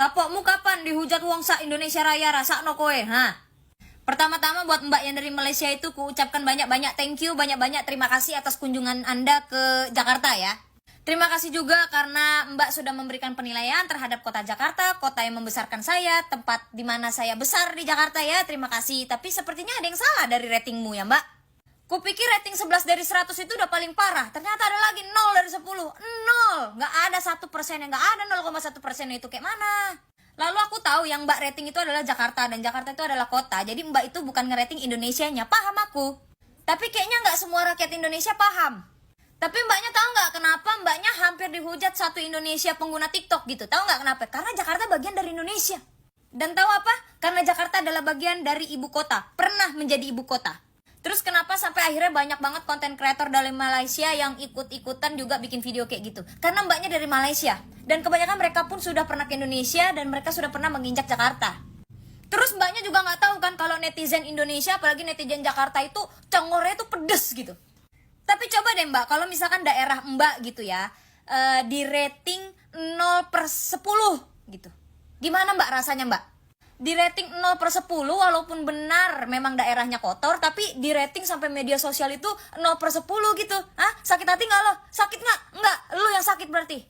Kapokmu kapan dihujat wong sak Indonesia Raya rasakno kowe, ha? Pertama-tama buat Mbak yang dari Malaysia itu kuucapkan banyak-banyak thank you, banyak-banyak terima kasih atas kunjungan Anda ke Jakarta ya. Terima kasih juga karena Mbak sudah memberikan penilaian terhadap kota Jakarta, kota yang membesarkan saya, tempat di mana saya besar di Jakarta ya. Terima kasih. Tapi sepertinya ada yang salah dari ratingmu ya, Mbak. Kupikir rating 11 dari 100 itu udah paling parah. Ternyata ada lagi 0 dari 10. 0. Nggak ada 1%, nggak ada 0,1% itu kayak mana. Lalu aku tahu yang Mbak rating itu adalah Jakarta, dan Jakarta itu adalah kota. Jadi Mbak itu bukan ngerating Indonesianya, paham aku. Tapi kayaknya nggak semua rakyat Indonesia paham. Tapi Mbaknya tahu nggak kenapa Mbaknya hampir dihujat satu Indonesia pengguna TikTok gitu? Tahu nggak kenapa? Karena Jakarta bagian dari Indonesia. Dan tahu apa? Karena Jakarta adalah bagian dari ibu kota, pernah menjadi ibu kota. Terus kenapa sampai akhirnya banyak banget konten kreator dari Malaysia yang ikut-ikutan juga bikin video kayak gitu? Karena Mbaknya dari Malaysia. Dan kebanyakan mereka pun sudah pernah ke Indonesia dan mereka sudah pernah menginjak Jakarta. Terus Mbaknya juga nggak tahu kan kalau netizen Indonesia, apalagi netizen Jakarta itu congornya itu pedes gitu. Tapi coba deh Mbak, kalau misalkan daerah Mbak gitu ya, di rating 0/10 gitu. Gimana Mbak rasanya Mbak? Di rating 0/10 walaupun benar memang daerahnya kotor, tapi di rating sampai media sosial itu 0/10 gitu. Hah? Sakit hati nggak lo? Sakit nggak? Nggak, lu yang sakit berarti.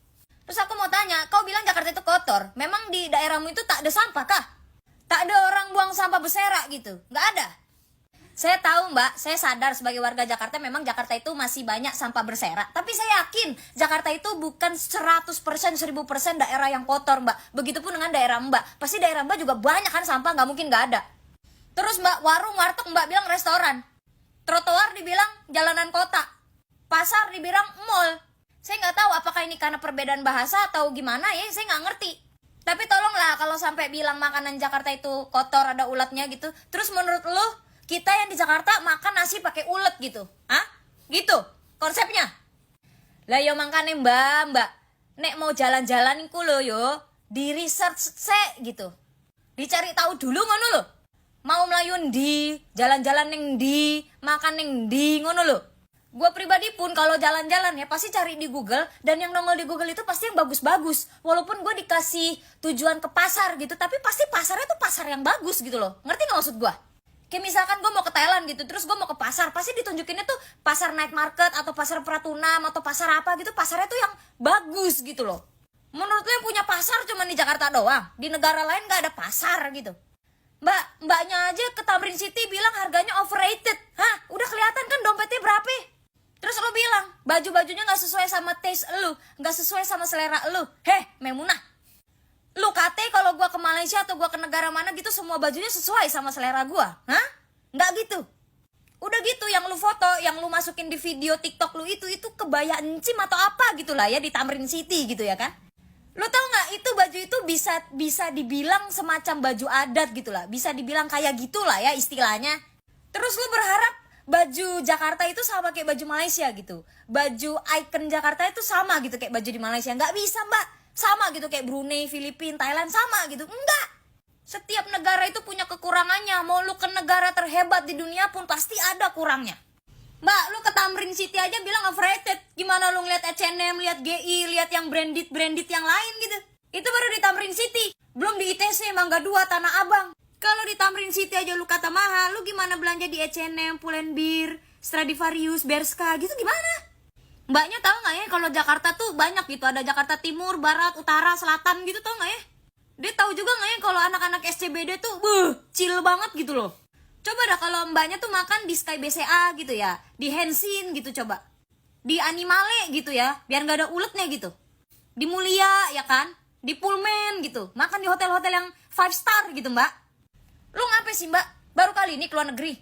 Terus aku mau tanya, kau bilang Jakarta itu kotor, memang di daerahmu itu tak ada sampah kah? Tak ada orang buang sampah berserakan gitu? Nggak ada? Saya tahu Mbak, saya sadar sebagai warga Jakarta memang Jakarta itu masih banyak sampah berserakan. Tapi saya yakin Jakarta itu bukan 100%, 1000% daerah yang kotor Mbak. Begitupun dengan daerah Mbak. Pasti daerah Mbak juga banyak kan sampah, nggak mungkin nggak ada. Terus Mbak, warung, warteg Mbak bilang restoran. Trotoar dibilang jalanan kota. Pasar dibilang mall. Saya nggak tahu apakah ini karena perbedaan bahasa atau gimana ya, saya nggak ngerti. Tapi tolonglah kalau sampai bilang makanan Jakarta itu kotor, ada ulatnya gitu. Terus menurut lu, kita yang di Jakarta makan nasi pakai ulet gitu? Hah? Gitu konsepnya? Lah yo makane Mbak, nek mau jalan-jalan iku lho yo, di research sek gitu. Dicari tahu dulu ngono lho. Mau melayu ndi, jalan-jalan ning ndi, makan ning ndi ngono lho. Gue pribadi pun kalau jalan-jalan ya pasti cari di Google, dan yang nongol di Google itu pasti yang bagus-bagus. Walaupun gue dikasih tujuan ke pasar gitu, tapi pasti pasarnya tuh pasar yang bagus gitu loh. Ngerti gak maksud gue? Kayak misalkan gue mau ke Thailand gitu, terus gue mau ke pasar, pasti ditunjukinnya tuh pasar night market atau pasar Pratunam atau pasar apa gitu, pasarnya tuh yang bagus gitu loh. Menurut lo yang punya pasar cuma di Jakarta doang? Di negara lain gak ada pasar gitu? Mbaknya aja ke Tamrin City bilang harganya overrated. Hah? Udah kelihatan kan dompetnya berapa? Terus lo bilang baju-bajunya gak sesuai sama taste lo, gak sesuai sama selera lo. Heh, Memunah, lu kate kalau gua ke Malaysia atau gua ke negara mana gitu semua bajunya sesuai sama selera gua? Hah? Nggak gitu. Udah gitu yang lu foto, yang lu masukin di video TikTok lu itu kebaya encim atau apa gitulah ya di Tamrin City gitu ya kan? Lu tau nggak itu baju itu bisa dibilang semacam baju adat gitulah, bisa dibilang kayak gitulah ya istilahnya. Terus lu berharap baju Jakarta itu sama kayak baju Malaysia gitu, baju icon Jakarta itu sama gitu kayak baju di Malaysia? Nggak bisa Mbak. Sama gitu kayak Brunei, Filipina, Thailand sama gitu. Enggak. Setiap negara itu punya kekurangannya. Mau lu ke negara terhebat di dunia pun pasti ada kurangnya. Mbak, lu ke Tamrin City aja bilang overrated. Gimana lu ngeliat H&M, lihat GI, lihat yang branded yang lain gitu. Itu baru di Tamrin City. Belum di ITC, Mangga 2, Tanah Abang. Kalau di Tamrin City aja lu kata mahal, lu gimana belanja di H&M, Pull&Bear, Stradivarius, Bershka gitu gimana? Mbaknya tahu nggak ya kalau Jakarta tuh banyak gitu, ada Jakarta Timur, Barat, Utara, Selatan gitu, tahu nggak ya? Dia tahu juga nggak ya kalau anak-anak SCBD tuh chill banget gitu loh. Coba dah kalau mbaknya tuh makan di Sky BCA gitu ya, di Hensin gitu coba, di Animale gitu ya, biar nggak ada uletnya gitu, di Mulia ya kan, di Pullman gitu, makan di hotel-hotel yang 5 star gitu Mbak. Lu ngapain sih Mbak? Baru kali ini keluar negeri?